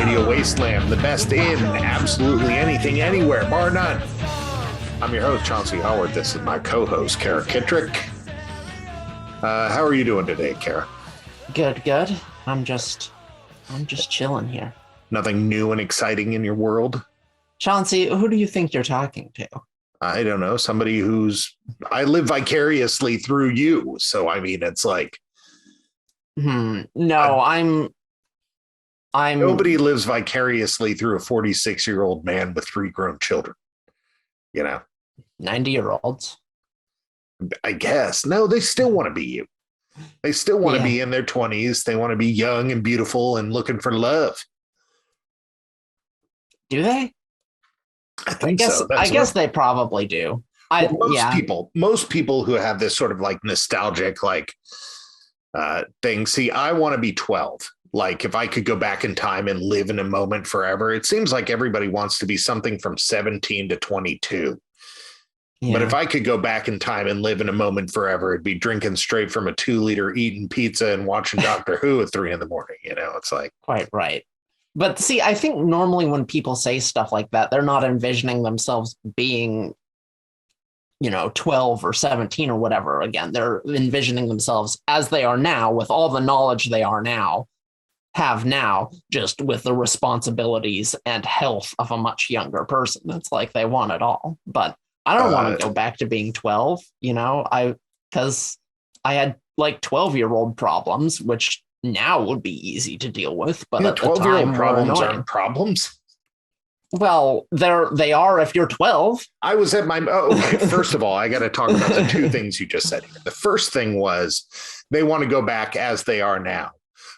Radio Wasteland, the best in absolutely anything, anywhere, bar none. I'm your host, Chauncey Howard. This is my co-host, Kara Kittrick. How are you doing today, Kara? Good. I'm just chilling here. Nothing new and exciting in your world? Chauncey, who do you think you're talking to? I don't know. Somebody I live vicariously through you. So, I mean, it's like. No, I'm. Nobody lives vicariously through a 46-year-old man with 3 grown children. 90-year-olds. I guess. No, they still want to be you. They still want to be in their 20s. They want to be young and beautiful and looking for love. Do they? I guess so. I guess they probably do. Most people who have this sort of like nostalgic thing. See, I want to be 12. Like if I could go back in time and live in a moment forever, it seems like everybody wants to be something from 17 to 22. Yeah. But if I could go back in time and live in a moment forever, it'd be drinking straight from a 2-liter, eating pizza and watching Doctor Who at 3 a.m. It's like quite right. But see, I think normally when people say stuff like that, they're not envisioning themselves being, 12 or 17 or whatever. Again, they're envisioning themselves as they are now with all the knowledge they have now, just with the responsibilities and health of a much younger person. It's like they want it all. But I don't want to go back to being 12, because I had like 12-year-old problems, which now would be easy to deal with. But at 12-year-old problems aren't problems. Well, they are if you're 12. I was at okay. First of all, I got to talk about the 2 things you just said here. The first thing was they want to go back as they are now.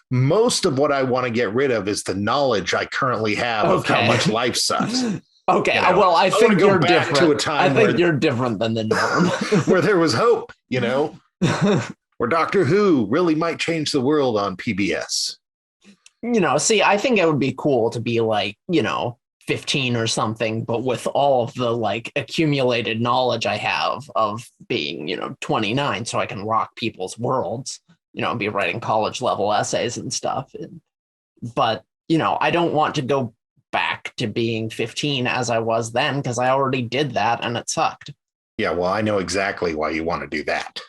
Most of what I want to get rid of is the knowledge I currly have of how much life sucks. Okay, well, I think you're different. To a time you're different than the norm. Where there was hope, where Doctor Who really might change the world on PBS. See, I think it would be cool to be like, 15 or something, but with all of the like accumulated knowledge I have of being, 29, so I can rock people's worlds, be writing college level essays and stuff. But, I don't want to go back to being 15 as I was then, because I already did that and it sucked. Yeah, well, I know exactly why you want to do that.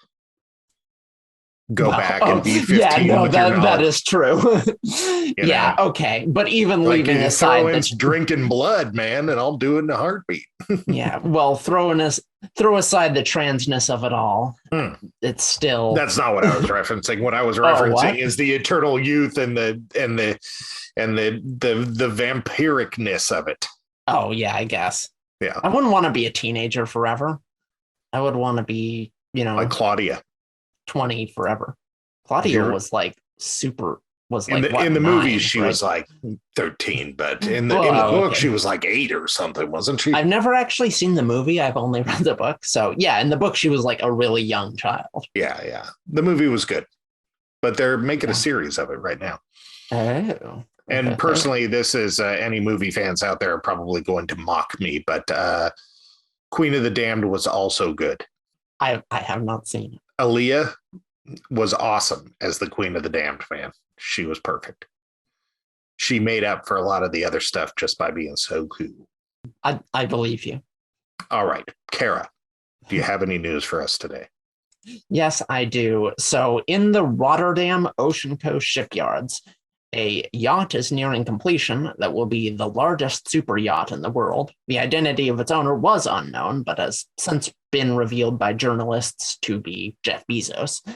Go back and be 15. Yeah, no, that is true. Yeah, okay. But even like leaving aside drinking blood, man, and I'll do it in a heartbeat. Yeah, well, throw aside the transness of it all. It's still. That's not what I was referencing. What I was referencing is the eternal youth and the vampiricness of it. Oh yeah, I guess. Yeah, I wouldn't want to be a teenager forever. I would want to be, like Claudia. 20 forever. Claudia was like super. Was like in the movies she was like 13, but in the book she was like 8 or something, wasn't she? I've never actually seen the movie. I've only read the book. So yeah, in the book she was like a really young child. Yeah. The movie was good, but they're making a series of it right now. Oh. And personally, this is any movie fans out there are probably going to mock me, but Queen of the Damned was also good. I have not seen it. Aaliyah was awesome as the Queen of the Damned, man. She was perfect. She made up for a lot of the other stuff just by being so cool. I believe you. All right, Kara, do you have any news for us today? Yes, I do. So in the Rotterdam Ocean Coast shipyards, a yacht is nearing completion that will be the largest super yacht in the world. The identity of its owner was unknown, but has since been revealed by journalists to be Jeff Bezos.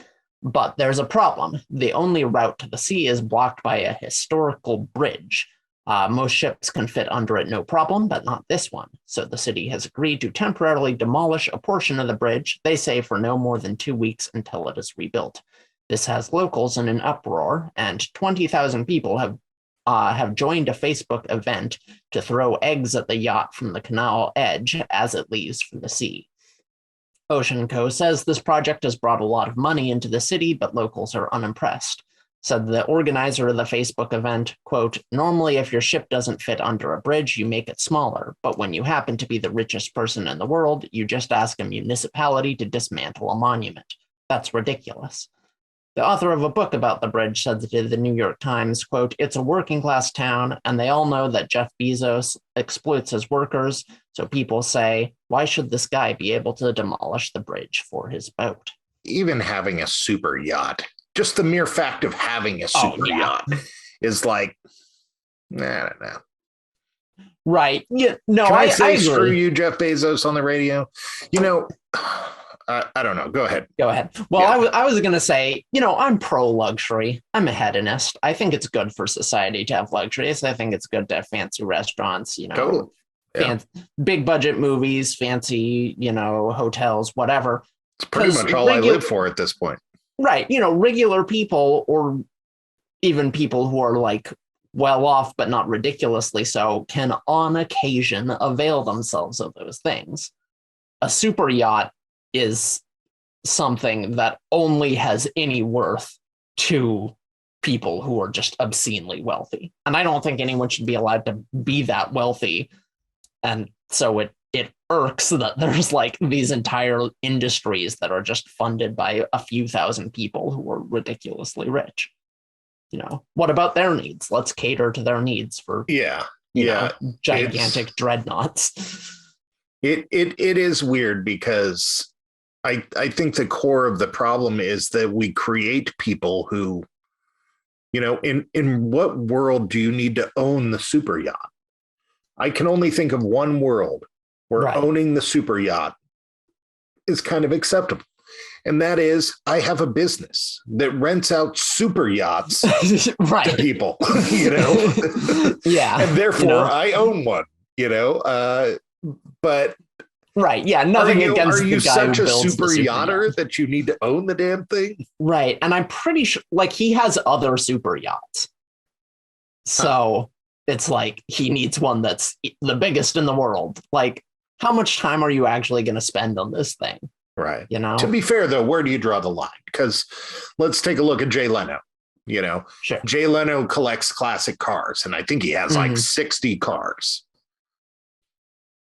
But there's a problem. The only route to the sea is blocked by a historical bridge. Most ships can fit under it no problem, but not this one. So the city has agreed to temporarily demolish a portion of the bridge, they say for no more than 2 weeks until it is rebuilt. This has locals in an uproar, and 20,000 people have joined a Facebook event to throw eggs at the yacht from the canal edge as it leaves for the sea. Ocean Co. says this project has brought a lot of money into the city, but locals are unimpressed. Said the organizer of the Facebook event, quote, "Normally, if your ship doesn't fit under a bridge, you make it smaller. But when you happen to be the richest person in the world, you just ask a municipality to dismantle a monument. That's ridiculous." The author of a book about the bridge said to the New York Times, quote, "It's a working class town, and they all know that Jeff Bezos exploits his workers. So people say, why should this guy be able to demolish the bridge for his boat?" Even having a super yacht, just the mere fact of having a super yacht is like, I don't know. Right. Yeah. No, Can I agree. screw you, Jeff Bezos, on the radio? You know, I don't know. Go ahead. Go ahead. Well, yeah. I was going to say, I'm pro luxury. I'm a hedonist. I think it's good for society to have luxuries. I think it's good to have fancy restaurants, totally. Yeah. Big budget movies, fancy, hotels, whatever. It's pretty much all I live for at this point. Right. Regular people, or even people who are like well off, but not ridiculously so, can on occasion avail themselves of those things. A super yacht is something that only has any worth to people who are just obscenely wealthy. And I don't think anyone should be allowed to be that wealthy. And so it irks that there's like these entire industries that are just funded by a few thousand people who are ridiculously rich. What about their needs? Let's cater to their needs for gigantic dreadnoughts. It is weird because I think the core of the problem is that we create people who, in what world do you need to own the super yacht? I can only think of one world where owning the super yacht is kind of acceptable. And that is, I have a business that rents out super yachts to people, Yeah. And therefore I own one, but right. Yeah. Nothing against the guy. Are you such a super yachter that you need to own the damn thing? Right. And I'm pretty sure he has other super yachts. So it's like he needs one that's the biggest in the world. Like, how much time are you actually going to spend on this thing? Right. To be fair, though, where do you draw the line? Because let's take a look at Jay Leno. Sure. Jay Leno collects classic cars, and I think he has like 60 cars.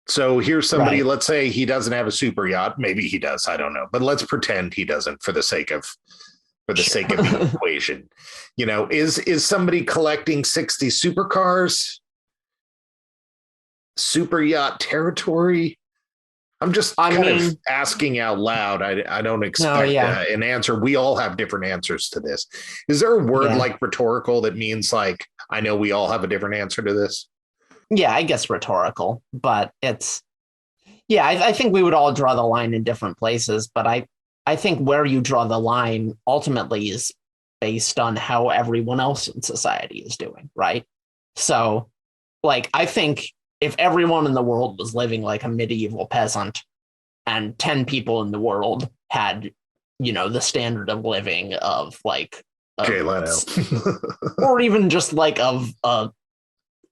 So here's somebody, let's say he doesn't have a super yacht. Maybe he does. I don't know. But let's pretend he doesn't for the sake of the equation. Is somebody collecting 60 supercars? Super yacht territory? I'm just kind of asking out loud. I don't expect an answer. We all have different answers to this. Is there a word like rhetorical that means like, I know we all have a different answer to this? Yeah, I guess rhetorical, but it's, I think we would all draw the line in different places, but I think where you draw the line ultimately is based on how everyone else in society is doing, right? So, I think if everyone in the world was living like a medieval peasant and 10 people in the world had, the standard of living of Jay Leno, or even just of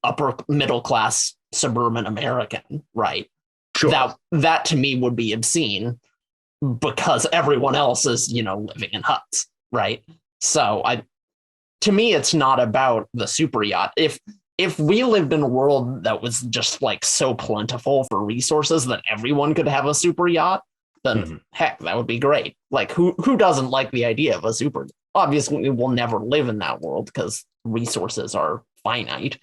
upper middle class suburban American, right? Sure. That to me would be obscene because everyone else is, living in huts, right? So to me, it's not about the super yacht. If we lived in a world that was just so plentiful for resources that everyone could have a super yacht, then heck, that would be great. Who doesn't like the idea of a super? Obviously, we will never live in that world because resources are finite.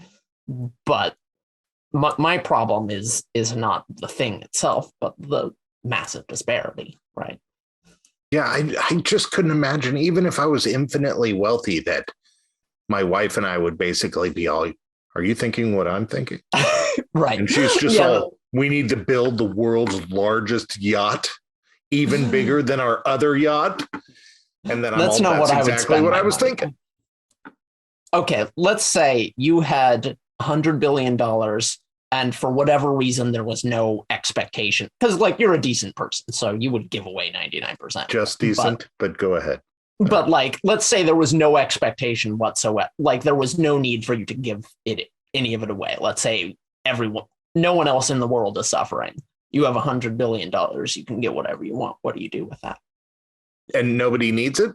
But my problem is not the thing itself, but the massive disparity, right? Yeah, I just couldn't imagine, even if I was infinitely wealthy, that my wife and I would basically be all, are you thinking what I'm thinking? Right. And she's just all, we need to build the world's largest yacht, even bigger than our other yacht. And then that's exactly what I was thinking. Okay, let's say you had $100 billion and for whatever reason, there was no expectation. Because you're a decent person, so you would give away 99%. Just decent, but go ahead. But let's say there was no expectation whatsoever. There was no need for you to give any of it away. Let's say no one else in the world is suffering. You have $100 billion. You can get whatever you want. What do you do with that? And nobody needs it?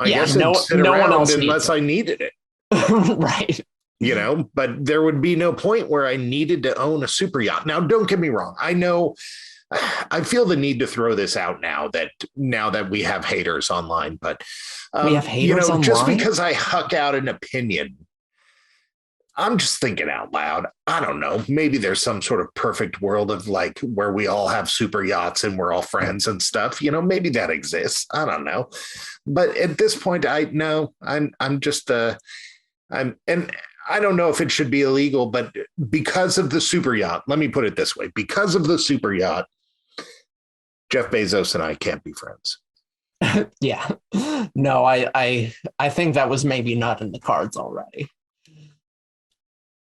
I guess no one else unless I needed it. Right. But there would be no point where I needed to own a super yacht. Now, don't get me wrong. I know I feel the need to throw this out now that we have haters online, but We have haters just online? because I huck out an opinion, I'm just thinking out loud. I don't know. Maybe there's some sort of perfect world of like where we all have super yachts and we're all friends and stuff. Maybe that exists. I don't know. But at this point, I'm just and I don't know if it should be illegal, but because of the super yacht, let me put it this way: because of the super yacht, Jeff Bezos and I can't be friends. Yeah. No, I think that was maybe not in the cards already.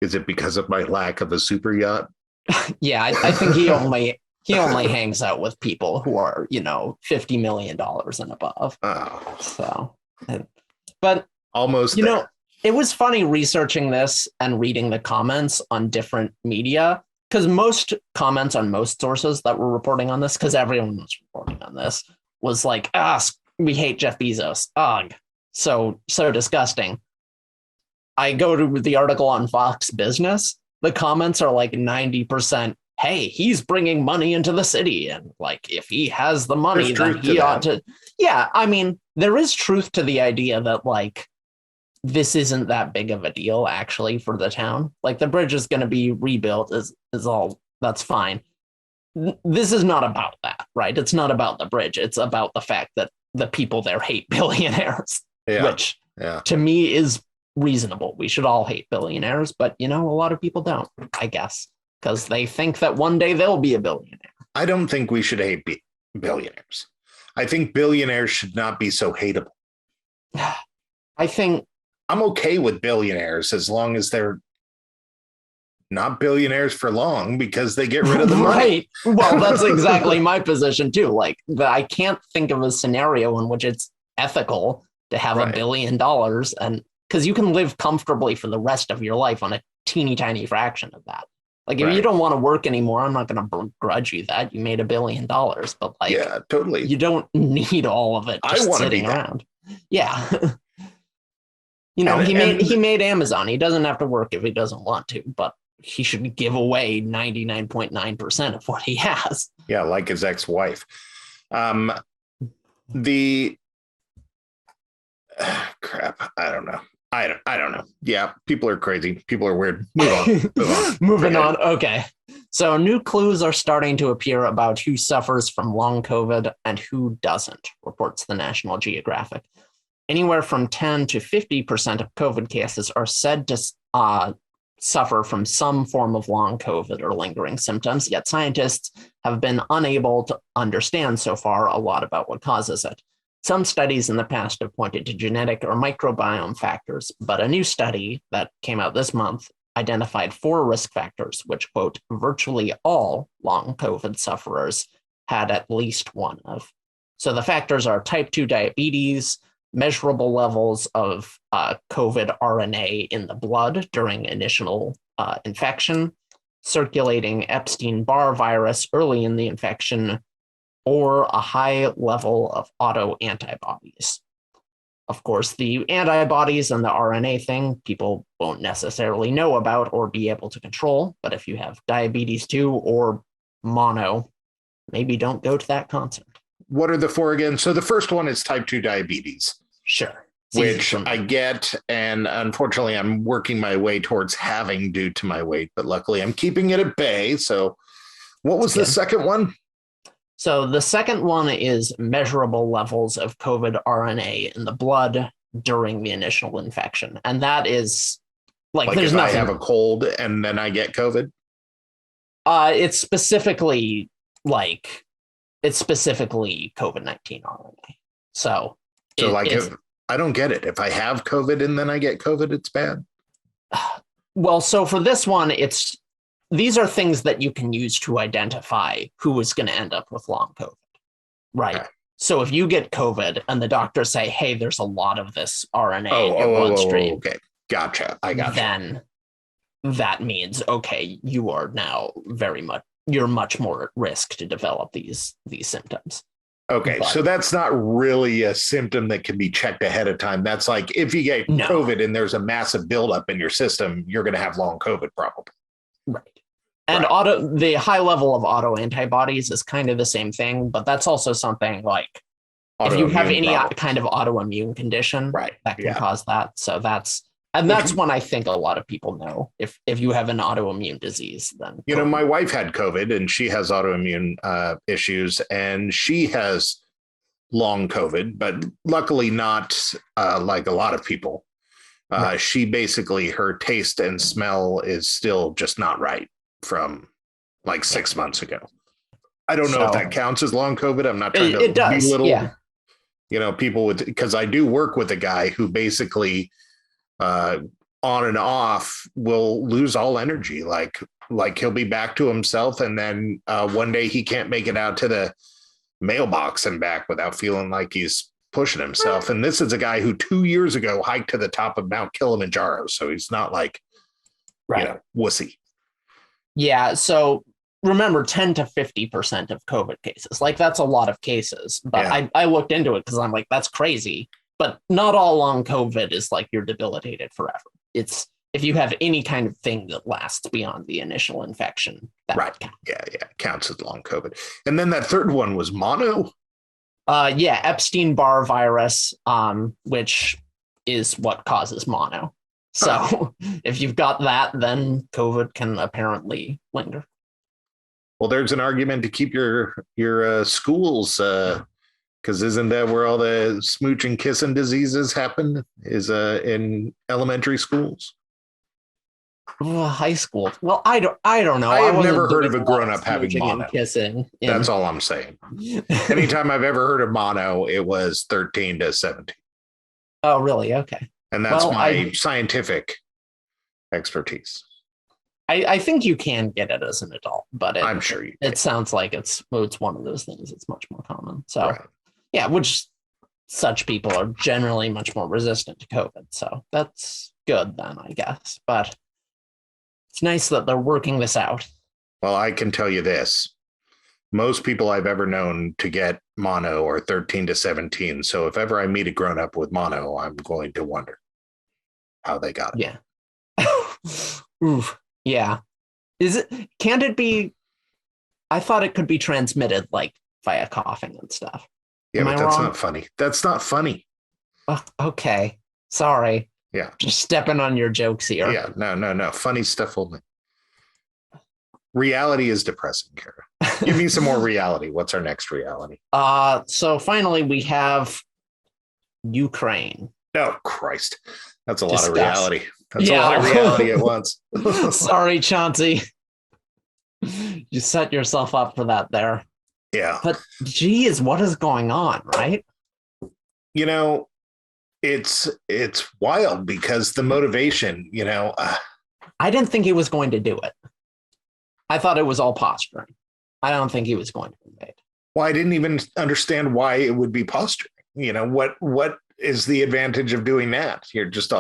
Is it because of my lack of a super yacht? Yeah, I think he only hangs out with people who are, $50 million and above. Oh, So, but almost there. it was funny researching this and reading the comments on different media, because most comments on most sources that were reporting on this, because everyone was reporting on this, was like, we hate Jeff Bezos. Ugh, so disgusting. I go to the article on Fox Business. The comments are like 90%. Hey, he's bringing money into the city. And like, if he has the money, then he ought to. Yeah, I mean, there is truth to the idea that like, this isn't that big of a deal actually for the town. Like the bridge is going to be rebuilt is all, that's fine. This is not about that, right? It's not about the bridge. It's about the fact that the people there hate billionaires, which to me is reasonable. We should all hate billionaires, but a lot of people don't, I guess, because they think that one day they'll be a billionaire. I don't think we should hate billionaires. I think billionaires should not be so hateable. I think I'm okay with billionaires as long as they're not billionaires for long, because they get rid of the money. Right. Well, that's exactly my position too. Like I can't think of a scenario in which it's ethical to have $1 billion, and because you can live comfortably for the rest of your life on a teeny tiny fraction of that. Like if you don't want to work anymore, I'm not going to begrudge you that you made $1 billion, but like, yeah, totally. You don't need all of it just sitting around. Yeah. He made Amazon. He doesn't have to work if he doesn't want to, but he should give away 99.9% of what he has. Yeah, like his ex-wife. Crap. I don't know. I don't know. Yeah, people are crazy. People are weird. Move on. Moving on. Okay. So new clues are starting to appear about who suffers from long COVID and who doesn't, reports the National Geographic. Anywhere from 10 to 50% of COVID cases are said to suffer from some form of long COVID or lingering symptoms, yet scientists have been unable to understand so far a lot about what causes it. Some studies in the past have pointed to genetic or microbiome factors, but a new study that came out this month identified 4 risk factors, which, quote, virtually all long COVID sufferers had at least one of. So the factors are type 2 diabetes, measurable levels of COVID RNA in the blood during initial infection, circulating Epstein-Barr virus early in the infection, or a high level of autoantibodies. Of course, the antibodies and the RNA thing, people won't necessarily know about or be able to control, but if you have diabetes 2 or mono, maybe don't go to that concert. What are the 4 again? So the first one is type 2 diabetes. Sure. Which I get, and unfortunately I'm working my way towards having due to my weight, but luckily I'm keeping it at bay. So what was the second one? So the second one is measurable levels of COVID RNA in the blood during the initial infection. And that is like there's if nothing. I have a cold and then I get COVID? It's specifically COVID-19 RNA. So if I don't get it. If I have COVID and then I get COVID, it's bad. Well, so for this one, these are things that you can use to identify who is going to end up with long COVID, right? Okay. So if you get COVID and the doctors say, hey, there's a lot of this RNA in your bloodstream. Okay, gotcha. I gotcha. Then that means, okay, you are now you're much more at risk to develop these symptoms. Okay, so that's not really a symptom that can be checked ahead of time. That's like if you get COVID and there's a massive buildup in your system, you're going to have long COVID probably. Right. And the high level of auto antibodies is kind of the same thing, but that's also something like if you have any kind of autoimmune condition, that can cause that. So that's when I think a lot of people know if you have an autoimmune disease, then my wife had COVID and she has autoimmune issues, and she has long COVID, but luckily not like a lot of people. She basically, her taste and smell is still just not right from like 6 months ago. I don't know if that counts as long COVID. I'm not trying to belittle, people with, because I do work with a guy who basically on and off will lose all energy. Like he'll be back to himself, and then one day he can't make it out to the mailbox and back without feeling like he's pushing himself. And this is a guy who 2 years ago hiked to the top of Mount Kilimanjaro. So he's not like, wussy. Yeah. So remember, 10 to 50% of COVID cases, like that's a lot of cases. But I looked into it because I'm like, that's crazy. But not all long COVID is like you're debilitated forever. It's if you have any kind of thing that lasts beyond the initial infection. That counts. Yeah. Counts as long COVID. And then that third one was mono. Epstein-Barr virus, which is what causes mono. So if you've got that, then COVID can apparently linger. Well, there's an argument to keep your schools, because isn't that where all the smooch and kissing diseases happen? Is in elementary schools? High school. Well, I don't know. I have never heard of a grown-up having mono. Kissing. That's all I'm saying. Anytime I've ever heard of mono, it was 13 to 17. Oh, really? Okay. And that's my scientific expertise. I think you can get it as an adult, but I'm sure you can. It sounds like it's one of those things that's much more common. So, which such people are generally much more resistant to COVID. So that's good then, I guess. But it's nice that they're working this out. Well, I can tell you this. Most people I've ever known to get mono are 13 to 17. So if ever I meet a grown-up with mono, I'm going to wonder how they got it. Yeah. Oof. Yeah. Can't it be? I thought it could be transmitted like via coughing and stuff. Yeah, but that's not funny. That's not funny. Okay. Sorry. Yeah. Just stepping on your jokes here. Yeah. No. Funny stuff only. Reality is depressing, Kara. Give me some more reality. What's our next reality? So finally we have Ukraine. Oh, Christ. That's a lot of reality. That's a lot of reality at once. Sorry, Chauncey. You set yourself up for that there. Yeah. But geez, what is going on, right? It's wild because the motivation, I didn't think he was going to do it. I thought it was all posturing. I don't think he was going to invade. Well, I didn't even understand why it would be posturing. What is the advantage of doing that? We're just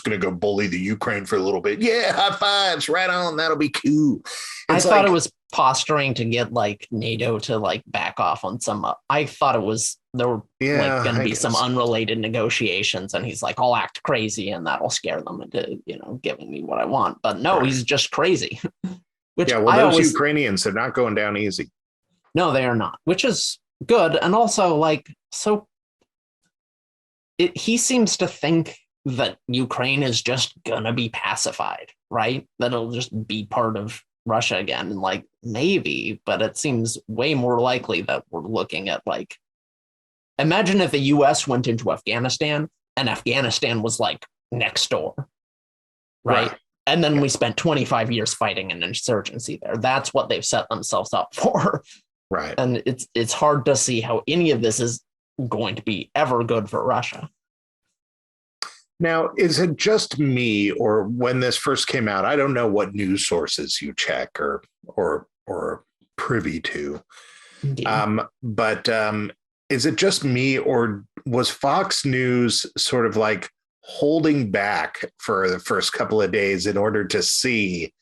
going to go bully the Ukraine for a little bit. Yeah, high fives, right on. That'll be cool. I thought it was posturing to get like NATO to like back off on some. I thought it was there were going to be some unrelated negotiations, and he's like, I'll act crazy, and that'll scare them into giving me what I want. But no, he's just crazy. Those Ukrainians, they're not going down easy. No, they are not, which is good, and also he seems to think that Ukraine is just gonna be pacified, right? That it'll just be part of Russia again. And maybe, but it seems way more likely that we're looking at imagine if the US went into Afghanistan and Afghanistan was next door, right? And then we spent 25 years fighting an insurgency there. That's what they've set themselves up for. Right. And it's hard to see how any of this is going to be ever good for Russia. Now, is it just me, or when this first came out, I don't know what news sources you check or privy to, but is it just me, or was Fox News sort of holding back for the first couple of days in order to see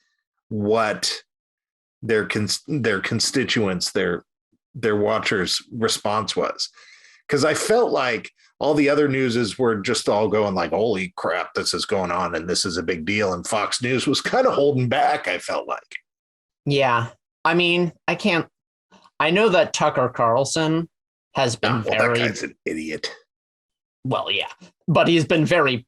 what their constituents, their watchers' response was? Because I felt like all the other newses were just all going holy crap, this is going on and this is a big deal. And Fox News was kind of holding back, I felt like. Yeah. I mean, I know that Tucker Carlson has been Well, that very, guy's an idiot. well, yeah, but he's been very,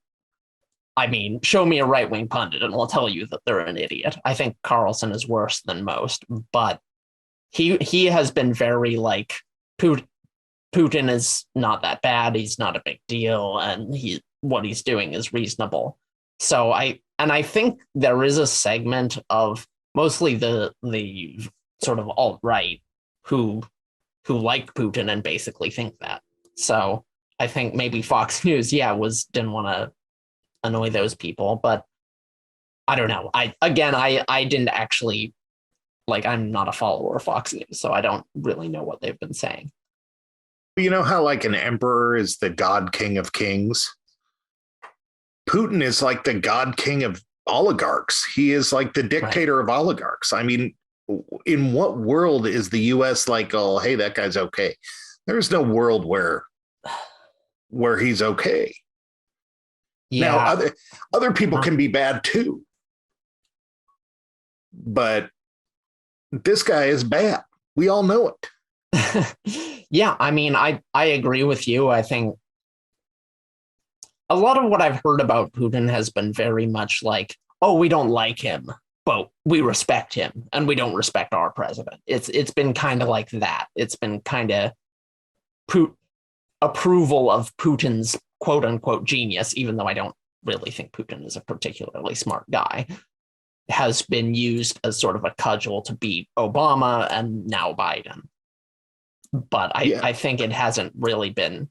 I mean, show me a right wing pundit and I'll tell you that they're an idiot. I think Carlson is worse than most, but he has been very like, Putin is not that bad. He's not a big deal, and what he's doing is reasonable. So I think there is a segment of mostly the sort of alt right who like Putin and basically think that. So I think maybe Fox News, yeah, didn't want to annoy those people, but I don't know. I didn't actually like. I'm not a follower of Fox News, so I don't really know what they've been saying. You know how like an emperor is the god king of kings? Putin is like the god king of oligarchs. He is like the dictator of oligarchs. I mean, in what world is the US like, oh, hey, that guy's okay? There's no world where he's okay. Yeah. Now, other people can be bad too. But this guy is bad. We all know it. Yeah, I mean, I agree with you. I think a lot of what I've heard about Putin has been very much like, oh, we don't like him, but we respect him, and we don't respect our president. It's been kind of like that. It's been kind of approval of Putin's quote unquote genius, even though I don't really think Putin is a particularly smart guy, has been used as sort of a cudgel to beat Obama and now Biden. But I think it hasn't really been.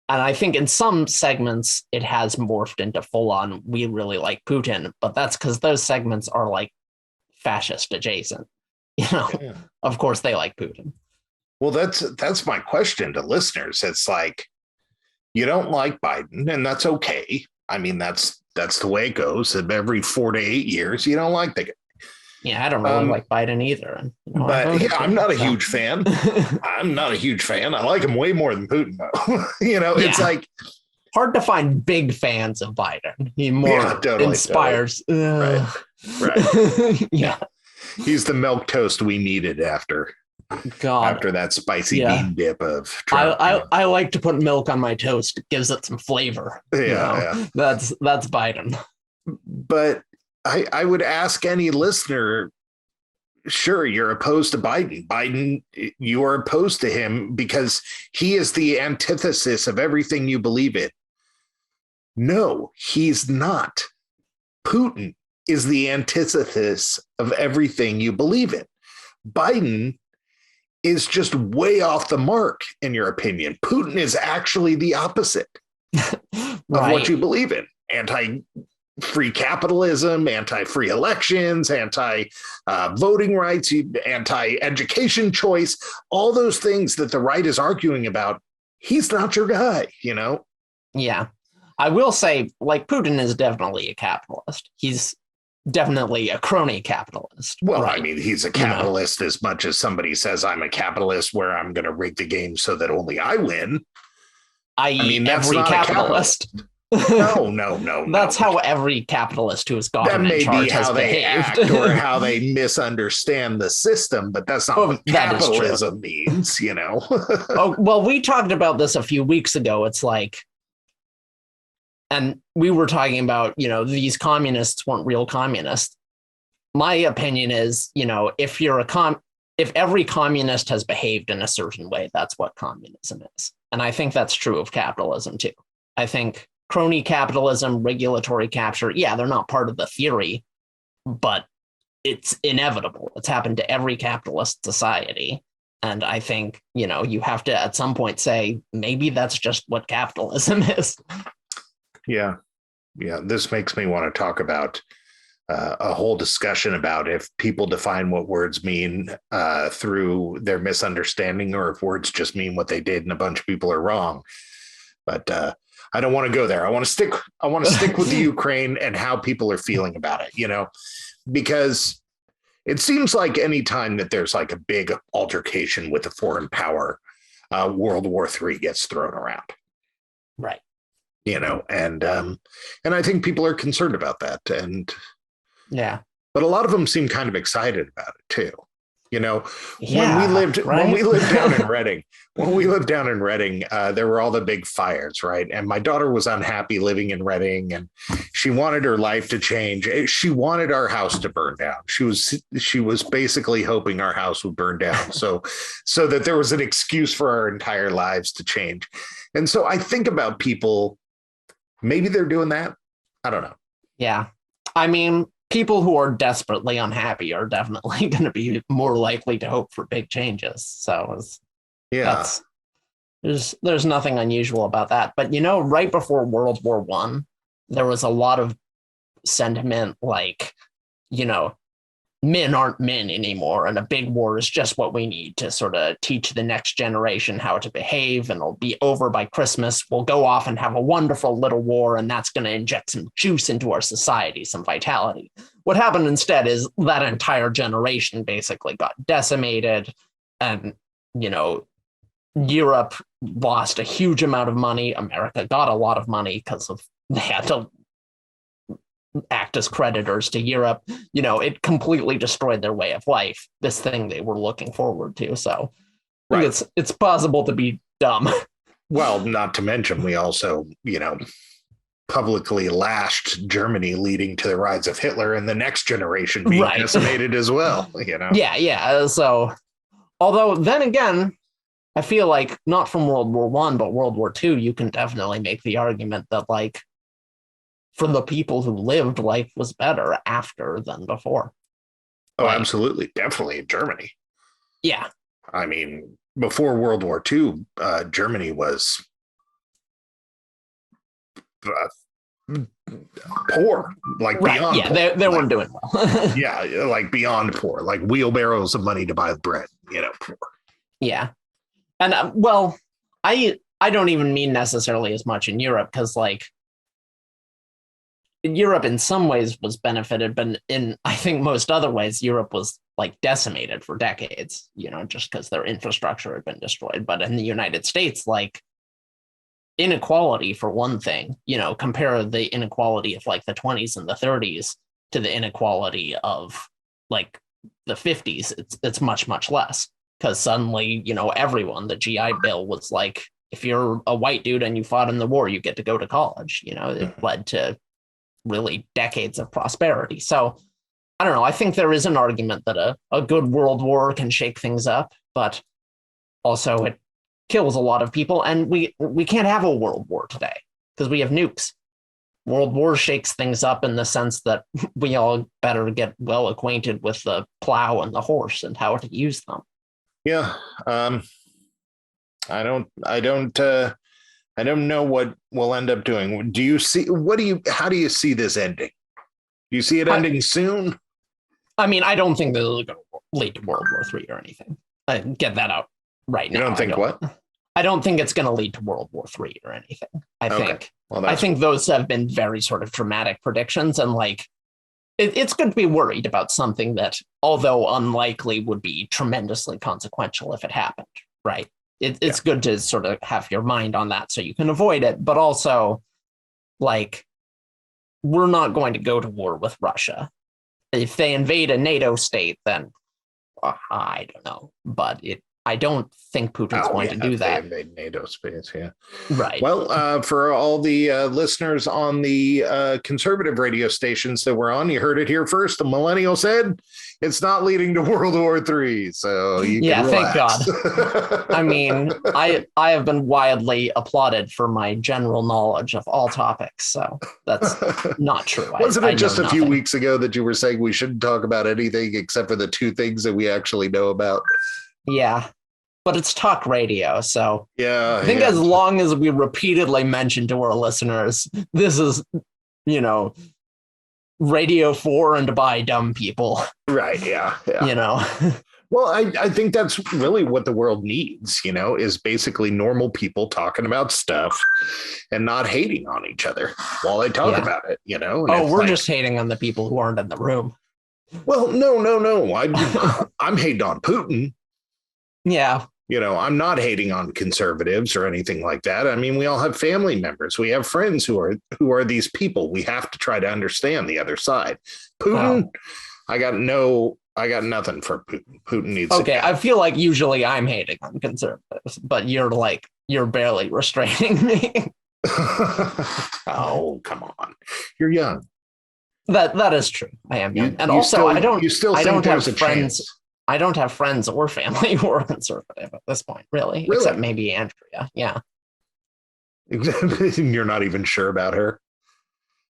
And I think in some segments, it has morphed into full on, we really like Putin, but that's because those segments are like fascist adjacent. Of course they like Putin. Well, that's my question to listeners. It's like, you don't like Biden, and that's okay. I mean, that's the way it goes. Every 4 to 8 years, you don't like the guy. Yeah, I don't really like Biden either. But yeah, I'm not a huge fan. I'm not a huge fan. I like him way more than Putin, though. It's like hard to find big fans of Biden. He more inspires. Totally. Right. Yeah. He's the milk toast we needed after that spicy bean dip of Trump. I like to put milk on my toast. It gives it some flavor. Yeah. That's Biden. But I would ask any listener, sure, you're opposed to Biden. Biden, you are opposed to him because he is the antithesis of everything you believe in. No, he's not. Putin is the antithesis of everything you believe in. Biden is just way off the mark, in your opinion. Putin is actually the opposite of what you believe in. Anti-free capitalism, anti-free elections, anti-voting rights, anti-education choice, all those things that the right is arguing about. He's not your guy, Yeah. I will say, like, Putin is definitely a capitalist. He's definitely a crony capitalist. Well, right? I mean, he's a capitalist as much as somebody says I'm a capitalist where I'm going to rig the game so that only I win. I mean, every capitalist. No. That's how every capolist who has gotten in charge has behaved. Or how they misunderstand the system, but that's not what capitalism means, Oh, well, we talked about this a few weeks ago. It's like, and we were talking about, these communists weren't real communists. My opinion is, if every communist has behaved in a certain way, that's what communism is. And I think that's true of capitalism too. I think crony capitalism, regulatory capture, yeah, they're not part of the theory, but it's inevitable. It's happened to every capitalist society. And I think, you have to at some point say, maybe that's just what capitalism is. Yeah. This makes me want to talk about a whole discussion about if people define what words mean through their misunderstanding, or if words just mean what they did and a bunch of people are wrong. But I don't want to go there. I want to stick with the Ukraine and how people are feeling about it, because it seems like any time that there's like a big altercation with a foreign power, World War III gets thrown around. Right. And I think people are concerned about that. And yeah, But a lot of them seem kind of excited about it too. You know, Yeah, when we lived down in Reading, there were all the big fires, right? And my daughter was unhappy living in Reading, and she wanted her life to change. She wanted our house to burn down. She was basically hoping our house would burn down, so that there was an excuse for our entire lives to change. And so I think about people, maybe they're doing that. I don't know. Yeah. I mean, people who are desperately unhappy are definitely going to be more likely to hope for big changes. So there's nothing unusual about that. But, you know, right before World War I, there was a lot of sentiment like, you know, men aren't men anymore, and a big war is just what we need to sort of teach the next generation how to behave, and it'll be over by Christmas. We'll go off and have a wonderful little war, and that's going to inject some juice into our society, some vitality. What happened instead is that entire generation basically got decimated, and, you know, Europe lost a huge amount of money. America got a lot of money because they had to act as creditors to Europe. You know, it completely destroyed their way of life, this thing they were looking forward to. So I think it's possible to be dumb. Well, not to mention, we also, you know, publicly lashed Germany, leading to the rise of Hitler and the next generation being decimated as well, you know? Yeah. So, although then again, I feel like not from World War I, but World War II, you can definitely make the argument that, like, for the people who lived, life was better after than before. Oh, like, absolutely. Definitely in Germany. Yeah. I mean, before World War II, Germany was poor, like beyond. Yeah, poor. They weren't doing well. Yeah, like beyond poor, like wheelbarrows of money to buy bread, you know, poor. Yeah. And well, I don't even mean necessarily as much in Europe, because, like, Europe in some ways was benefited, but in, I think, most other ways, Europe was, like, decimated for decades, you know, just because their infrastructure had been destroyed. But in the United States, like, inequality, for one thing, you know, compare the inequality of, like, the 20s and the 30s to the inequality of, like, the 50s. It's much, much less, because suddenly, you know, everyone, the GI Bill was like, if you're a white dude and you fought in the war, you get to go to college. You know, it led to really decades of prosperity. So I don't know. I think there is an argument that a good world war can shake things up, but also it kills a lot of people. And we can't have a world war today because we have nukes. World war shakes things up in the sense that we all better get well acquainted with the plow and the horse and how to use them. Yeah. I don't know what we'll end up doing. How do you see this ending? Do you see it ending soon? I mean, I don't think this is going to lead to World War III or anything. I get that out right now. You don't think what? I don't think it's going to lead to World War III or anything. I think those have been very sort of dramatic predictions, and, like, it's good to be worried about something that, although unlikely, would be tremendously consequential if it happened, right? It's good to sort of have your mind on that so you can avoid it. But also, like, we're not going to go to war with Russia. If they invade a NATO state, then I don't know. But I don't think Putin's going to do that. They invade NATO space, yeah. Right. Well, for all the listeners on the conservative radio stations that we're on, you heard it here first. The millennial said it's not leading to World War III. So you can relax. Thank God. I mean, I have been widely applauded for my general knowledge of all topics. So that's not true. Wasn't it just a few weeks ago that you were saying we shouldn't talk about anything except for the two things that we actually know about? Yeah, but it's talk radio, so yeah. I think as long as we repeatedly mention to our listeners, this is, you know, radio for and by dumb people. Right, yeah. You know? Well, I think that's really what the world needs, you know, is basically normal people talking about stuff and not hating on each other while they talk about it, you know? And we're just hating on the people who aren't in the room. Well, no. I'm hating on Putin. Yeah. You know, I'm not hating on conservatives or anything like that. I mean, we all have family members. We have friends who are these people. We have to try to understand the other side. Putin, I got nothing for Putin. Putin needs Okay, I feel like usually I'm hating on conservatives, but you're barely restraining me. Oh, come on. You're young. That is true. I am young. And you also still, I don't you still I think don't have there's a friends. chance. I don't have friends or family who are conservative at this point, really. Except maybe Andrea. Yeah. You're not even sure about her.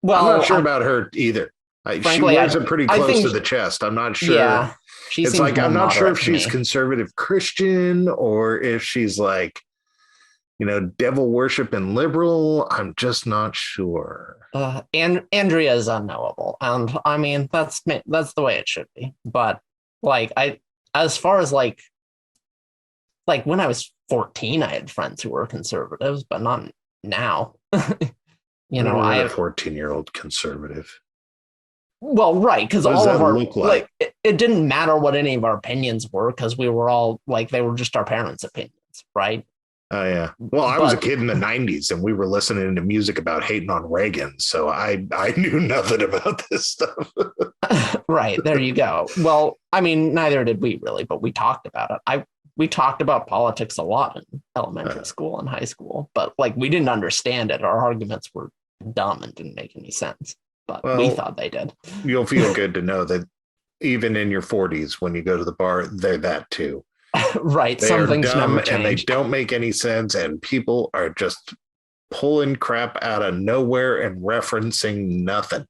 Well, I'm not sure about her either. Frankly, she wears it pretty close to the chest. I'm not sure. Yeah, it's like I'm not sure if she's conservative Christian or if she's like, devil worshiping liberal. I'm just not sure. And Andrea is unknowable, and I mean that's the way it should be. But like as far as like when I was 14, I had friends who were conservatives, but not now. I have a 14-year-old conservative. Well, right, because all of our it didn't matter what any of our opinions were, because we were all they were just our parents' opinions, right? Oh yeah. Well, I was a kid in the 90s, and we were listening to music about hating on Reagan, so I knew nothing about this stuff. Right, there you go. Well, I mean, neither did we really, but we talked about it. We talked about politics a lot in elementary school and high school, but we didn't understand it. Our arguments were dumb and didn't make any sense, but we thought they did. You'll feel good to know that even in your 40s, when you go to the bar, they're that too. Right. Some things never change. And they don't make any sense, and people are just pulling crap out of nowhere and referencing nothing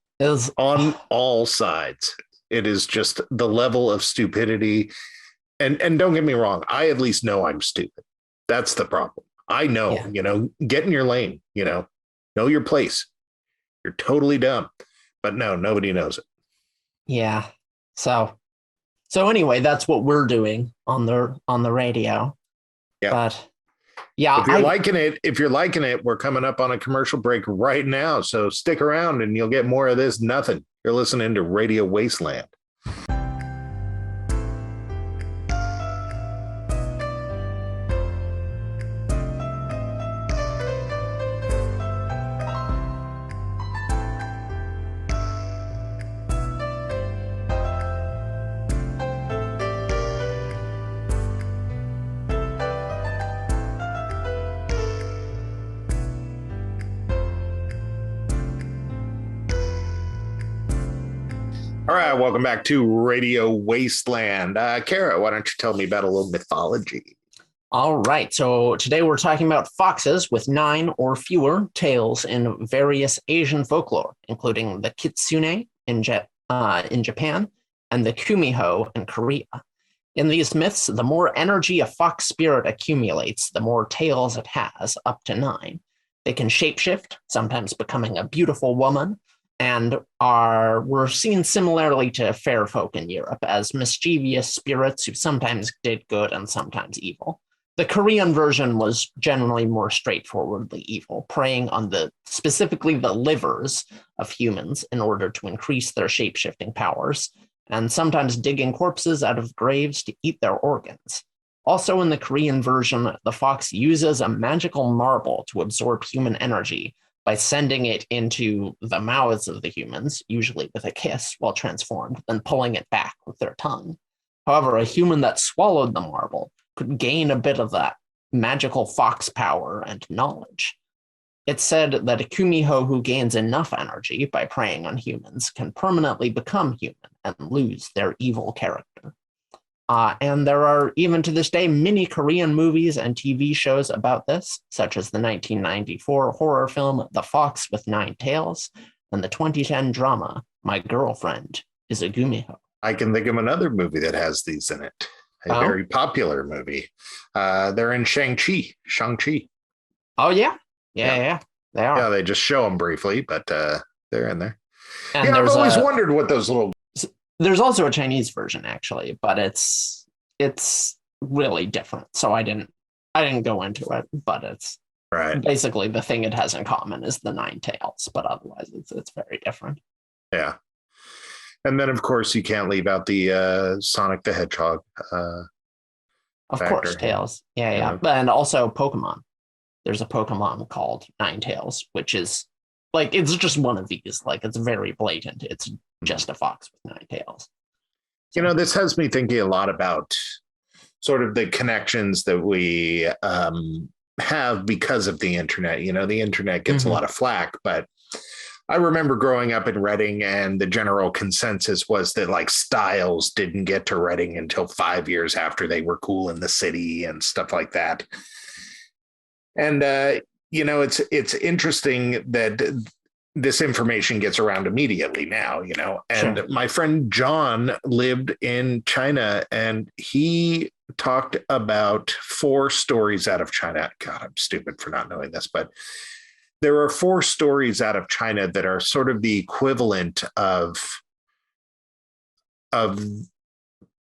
on all sides. It is just the level of stupidity. And don't get me wrong, I at least know I'm stupid. That's the problem. I know, get in your lane, know your place. You're totally dumb. But no, nobody knows it. Yeah. So anyway, that's what we're doing on the radio. Yeah. But yeah, if you're liking it, we're coming up on a commercial break right now. So stick around and you'll get more of this nothing. You're listening to Radio Wasteland. All right, welcome back to Radio Wasteland. Kara, why don't you tell me about a little mythology? All right, so today we're talking about foxes with 9 or fewer tails in various Asian folklore, including the kitsune in Japan and the kumiho in Korea. In these myths, the more energy a fox spirit accumulates, the more tails it has, up to 9. They can shapeshift, sometimes becoming a beautiful woman, and were seen similarly to fair folk in Europe as mischievous spirits who sometimes did good and sometimes evil. The Korean version was generally more straightforwardly evil, preying on specifically the livers of humans in order to increase their shape-shifting powers, and sometimes digging corpses out of graves to eat their organs. Also in the Korean version, the fox uses a magical marble to absorb human energy by sending it into the mouths of the humans, usually with a kiss while transformed, then pulling it back with their tongue. However, a human that swallowed the marble could gain a bit of that magical fox power and knowledge. It's said that a kumiho who gains enough energy by preying on humans can permanently become human and lose their evil character. And there are, even to this day, many Korean movies and TV shows about this, such as the 1994 horror film The Fox with 9 Tails and the 2010 drama My Girlfriend is a Gumiho. I can think of another movie that has these in it. A very popular movie. They're in Shang-Chi. Oh, yeah. Yeah, they are. Yeah, they just show them briefly, but they're in there. And I've always wondered what those little... There's also a Chinese version, actually, but it's really different. So I didn't go into it, but it's right. Basically the thing it has in common is the 9 tails, but otherwise it's very different. Yeah. And then, of course, you can't leave out the Sonic the Hedgehog. Of course, Tails. Yeah. And also Pokemon. There's a Pokemon called 9 Tails, which is it's just one of these. It's very blatant. It's just a fox with 9 tails. You know, this has me thinking a lot about sort of the connections that we have because of the internet. You know, the internet gets a lot of flack, but I remember growing up in Reading, and the general consensus was that like Styles didn't get to Reading until 5 years after they were cool in the city and stuff like that. And you know, it's interesting that this information gets around immediately now, you know. And my friend John lived in China, and he talked about 4 stories out of China. God, I'm stupid for not knowing this, but there are 4 stories out of China that are sort of the equivalent of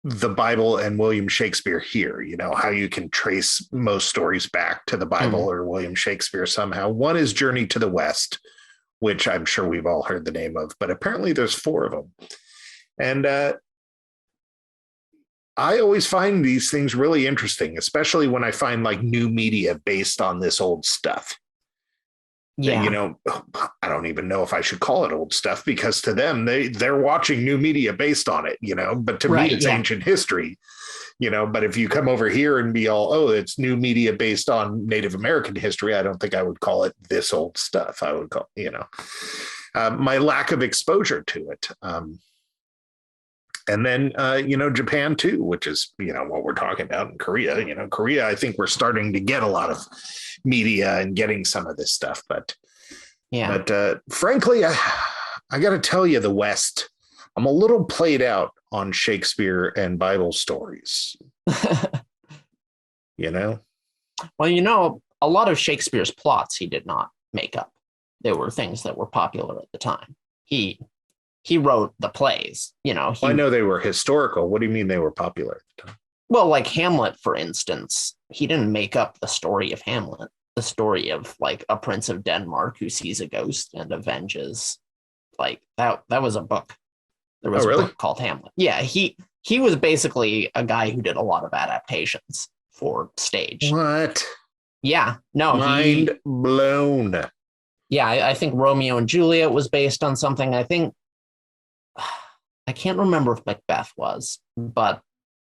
the Bible and William Shakespeare here. You know, how you can trace most stories back to the Bible or William Shakespeare somehow. One is Journey to the West, which I'm sure we've all heard the name of, but apparently there's 4 of them. And I always find these things really interesting, especially when I find like new media based on this old stuff. Yeah. You know, I don't even know if I should call it old stuff, because to them, they're watching new media based on it, you know, but to me, it's ancient history, you know. But if you come over here and be all, oh, it's new media based on Native American history, I don't think I would call it this old stuff. I would call, you know, my lack of exposure to it. And then, you know, Japan, too, which is, you know, what we're talking about in Korea. You know, Korea, I think we're starting to get a lot of media and getting some of this stuff. But frankly, I got to tell you, the West, I'm a little played out on Shakespeare and Bible stories. You know? Well, you know, a lot of Shakespeare's plots he did not make up. They were things that were popular at the time. He wrote the plays, you know. I know they were historical. What do you mean they were popular at the time? Well, like Hamlet, for instance, he didn't make up the story of Hamlet, the story of like a prince of Denmark who sees a ghost and avenges. Like that was a book. There was a book called Hamlet. Yeah, he was basically a guy who did a lot of adaptations for stage. What? Yeah, no. Mind blown. Yeah, I think Romeo and Juliet was based on something. I can't remember if Macbeth was, but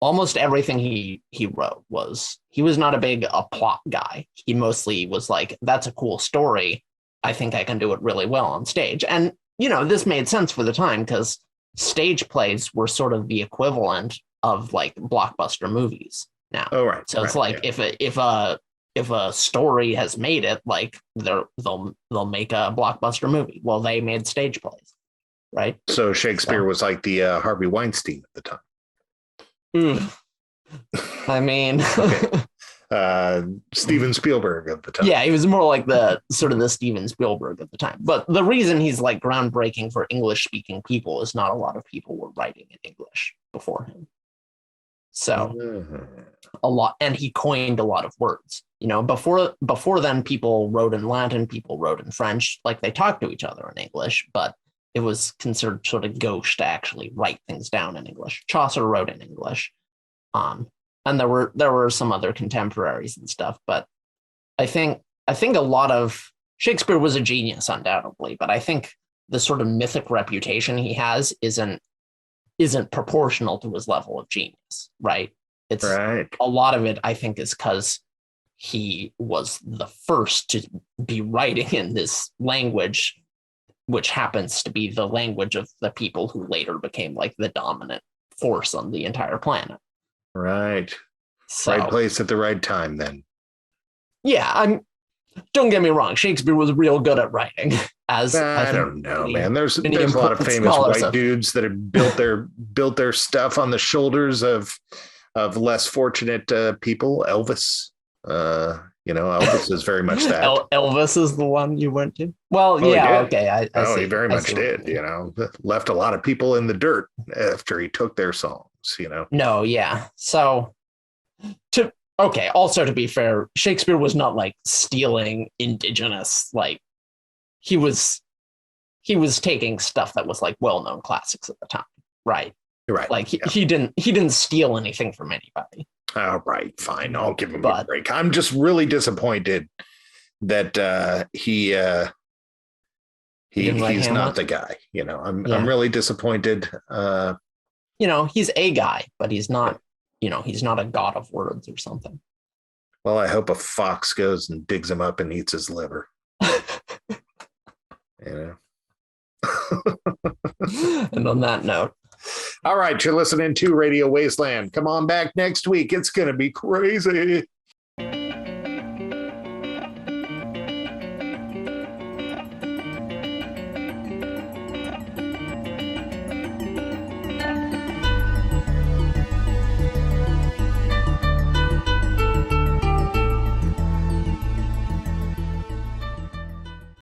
almost everything he wrote he was not a plot guy. He mostly was like, that's a cool story. I think I can do it really well on stage. And, you know, this made sense for the time because stage plays were sort of the equivalent of like blockbuster movies now. Oh, right. So it's like if a story has made it, like they'll make a blockbuster movie. Well, they made stage plays. Right. So Shakespeare was like the Harvey Weinstein at the time. I mean, Steven Spielberg at the time. Yeah, he was more like the Steven Spielberg at the time. But the reason he's like groundbreaking for English speaking people is not a lot of people were writing in English before him. So a lot, and he coined a lot of words. You know, before then, people wrote in Latin, people wrote in French, like they talked to each other in English, but it was considered sort of gauche to actually write things down in English. Chaucer wrote in English. And there were some other contemporaries and stuff, but I think a lot of Shakespeare was a genius, undoubtedly, but I think the sort of mythic reputation he has isn't proportional to his level of genius, right? It's right. A lot of it, I think, is because he was the first to be writing in this language, which happens to be the language of the people who later became like the dominant force on the entire planet. Right. So, right place at the right time then. Yeah, don't get me wrong, Shakespeare was real good at writing. I don't know, man. There's a lot of famous white dudes that have built their stuff on the shoulders of less fortunate people. Elvis. Elvis is very much that. Elvis is the one you went to? Well, yeah, okay. He very much did, left a lot of people in the dirt after he took their songs, No, yeah. So, also to be fair, Shakespeare was not like stealing indigenous, like he was taking stuff that was like well-known classics at the time, right? Right. Like he didn't steal anything from anybody. All right, fine. I'll give him a break. I'm just really disappointed that he's not the guy. I'm really disappointed. he's a guy, but he's not, he's not a god of words or something. Well, I hope a fox goes and digs him up and eats his liver. And on that note. All right, you're listening to Radio Wasteland. Come on back next week. It's going to be crazy.